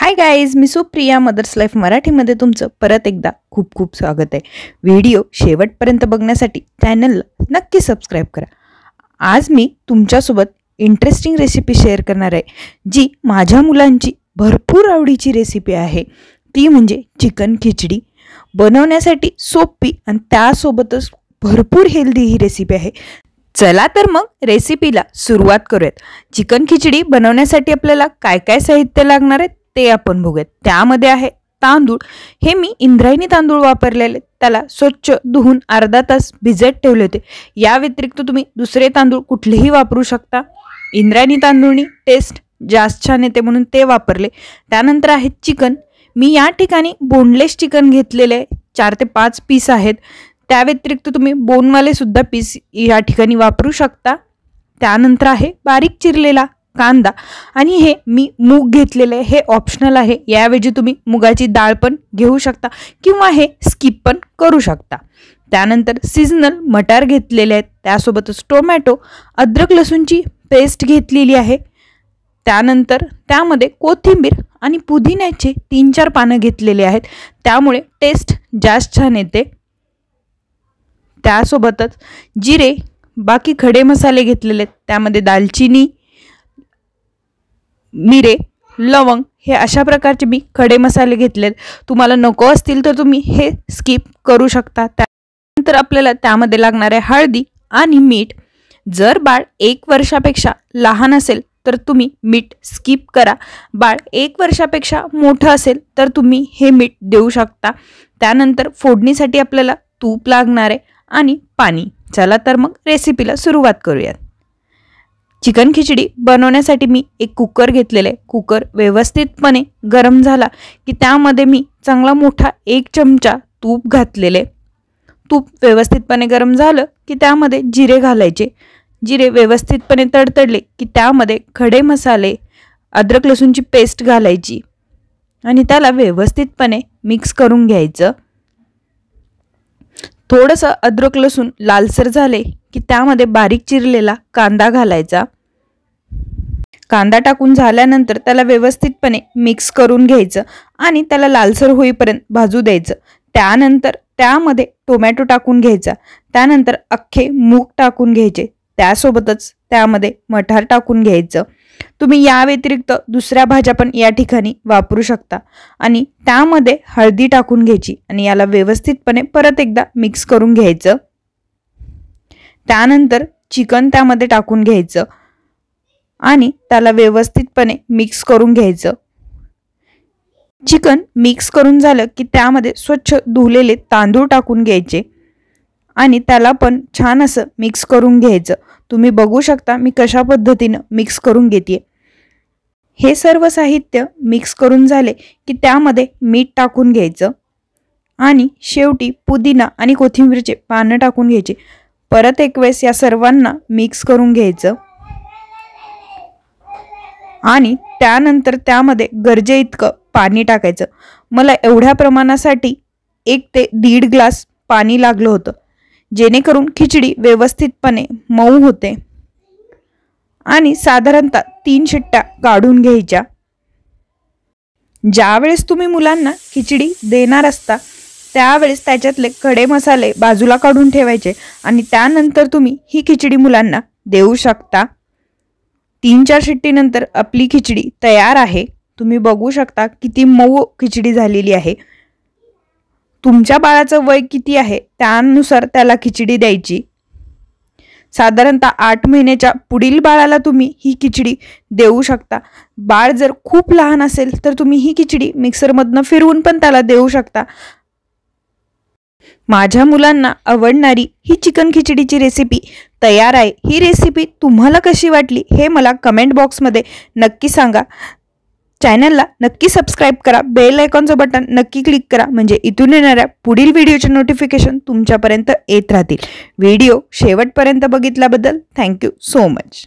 Hi guys, मी Supriya mother's life मराठीमध्ये तुमचं परत एकदा खूप खूप स्वागत आहे। व्हिडिओ शेवटपर्यंत बघण्यासाठी चॅनलला नक्की सबस्क्राइब करा। आज मी तुमच्यासोबत इंटरेस्टिंग रेसिपी शेअर करणार आहे, जी माझ्या मुलांची भरपूर आवडीची रेसिपी आहे। ती म्हणजे चिकन खिचडी। बनवण्यासाठी सोपी आणि त्यासोबतच भरपूर हेल्दी ही रेसिपी आहे। चला तर मग रेसिपीला सुरुवात करूयात। चिकन खिचडी बनवण्यासाठी आपल्याला काय काय साहित्य लागणार आहे ते आपण बघूयात। त्यामध्ये आहे तांदूळ। हे मी इंद्रायणी तांदूळ वापरलेले, त्याला स्वच्छ धुवून अर्धा तास भिजत ठेवले होते। या व्यतिरिक्त तुम्ही दुसरे तांदूळ कुठलेही वापरू शकता। इंद्रायणी तांदूळनी टेस्ट जास्त छान येते म्हणून ते वापरले। त्यानंतर आहे चिकन। मी या ठिकाणी बोनलेस चिकन घेतलेले 4 ते 5 पीस आहेत। त्या व्यतिरिक्त तुम्ही बोनवाले सुद्धा पीस या ठिकाणी वापरू शकता। त्यानंतर आहे बारीक चिरलेला कांदा आणि हे मी मूग घेतलेले, हे ऑप्शनल आहे। याऐवजी तुम्ही मुगाची डाळ पण घेऊ शकता किंवा हे स्किप पण करू शकता। त्यानंतर सीजनल मटार घेतलेले आहेत, त्यासोबतच टोमॅटो, अद्रक लसूणची पेस्ट घेतलेली आहे। त्यानंतर त्यामध्ये कोथिंबीर आणि पुदिन्याचे 3-4 पानं घेतलेले आहेत, त्यामुळे टेस्ट जास्त छान येते। त्यासोबतच जिरे, बाकी खडे मसाले घेतलेले आहेत, त्यामध्ये दालचिनी, मिरे, लवंग हे अशा प्रकारचे मी खडे मसाले घेतलेत। तुम्हाला नको असतील तर तुम्ही हे स्किप करू शकता। त्यानंतर आपल्याला त्यामध्ये लागणार आहे हळदी आणि मीठ। जर बाळ 1 वर्षापेक्षा लहान असेल तर तुम्ही मीठ स्किप करा। बाळ 1 वर्षापेक्षा मोठं असेल तर तुम्ही हे मीठ देऊ शकता। त्यानंतर फोडणीसाठी आपल्याला तूप लागणार आहे आणि पाणी। चला तर मग रेसिपीला सुरुवात करूयात। चिकन खिचडी बनवण्यासाठी मी एक कुकर घेतलेले। कुकर व्यवस्थितपणे गरम झाला की त्यामध्ये मी चांगला मोठा 1 चमचा तूप घातलेले। तूप व्यवस्थितपणे गरम झालं की त्यामध्ये जिरे घालायचे। जिरे व्यवस्थितपणे तडतडले की त्यामध्ये खडे मसाले, अद्रक लसूणची पेस्ट घालायची आणि त्याला व्यवस्थितपणे मिक्स करून घ्यायचं। थोडंसं अद्रक लसूण लालसर झाले की त्यामध्ये बारीक चिरलेला कांदा घालायचा। कांदा टाकून झाल्यानंतर त्याला व्यवस्थितपणे मिक्स करून घ्यायचं आणि त्याला लालसर होईपर्यंत भाजू द्यायचं। त्यानंतर त्यामध्ये टोमॅटो टाकून घ्यायचा। त्यानंतर अख्खे मूग टाकून घ्यायचे, त्यासोबतच त्यामध्ये मटार टाकून घ्यायचं। तुम्ही या व्यतिरिक्त दुसऱ्या भाज्या पण या ठिकाणी वापरू शकता आणि त्यामध्ये हळदी टाकून घ्यायची आणि याला व्यवस्थितपणे परत एकदा मिक्स करून घ्यायचं। त्यानंतर चिकन त्यामध्ये टाकून घ्यायचं आणि त्याला व्यवस्थितपणे मिक्स करून घ्यायचं। चिकन मिक्स करून झालं की त्यामध्ये स्वच्छ धुलेले तांदूळ टाकून घ्यायचे आणि त्याला पण छान असं मिक्स करून घ्यायचं। तुम्ही बघू शकता मी कशा पद्धतीनं मिक्स करून घेते। हे सर्व साहित्य मिक्स करून झाले की त्यामध्ये मीठ टाकून घ्यायचं आणि शेवटी पुदिना आणि कोथिंबीरचे पानं टाकून घ्यायचे। परत एक वेळेस या सर्वांना मिक्स करून घ्यायचं आणि त्यानंतर त्यामध्ये गरजे इतकं पाणी टाकायचं। मला एवढ्या प्रमाणासाठी 1 ते 1.5 ग्लास पाणी लागलं होतं, जेणेकरून खिचडी व्यवस्थितपणे मऊ होते। आणि साधारणतः 3 शिट्ट्या काढून घ्यायच्या। ज्यावेळेस तुम्ही मुलांना खिचडी देणार असता त्यावेळेस त्याच्यातले खडे मसाले बाजूला काढून ठेवायचे आणि त्यानंतर तुम्ही ही खिचडी मुलांना देऊ शकता। 3-4 शिट्टीनंतर आपली खिचडी तयार आहे। तुम्ही बघू शकता किती मऊ खिचडी झालेली आहे। तुमच्या बाळाचं वय किती आहे त्यानुसार त्याला खिचडी द्यायची। साधारणतः 8 महिन्याच्या पुढील बाळाला तुम्ही ही खिचडी देऊ शकता। बाळ जर खूप लहान असेल तर तुम्ही ही खिचडी मिक्सरमधनं फिरवून पण त्याला देऊ शकता। माझ्या मुलांना आवडणारी ही चिकन खिचडीची रेसिपी तयार आहे। ही रेसिपी तुम्हाला कशी वाटली हे मला कमेंट बॉक्समध्ये नक्की सांगा। चॅनलला नक्की सबस्क्राइब करा, बेल आयकॉनचं बटन नक्की क्लिक करा, म्हणजे इथून येणाऱ्या पुढील व्हिडिओचे नोटिफिकेशन तुमच्यापर्यंत येत राहतील। व्हिडिओ शेवटपर्यंत बघितल्याबद्दल थँक्यू सो मच।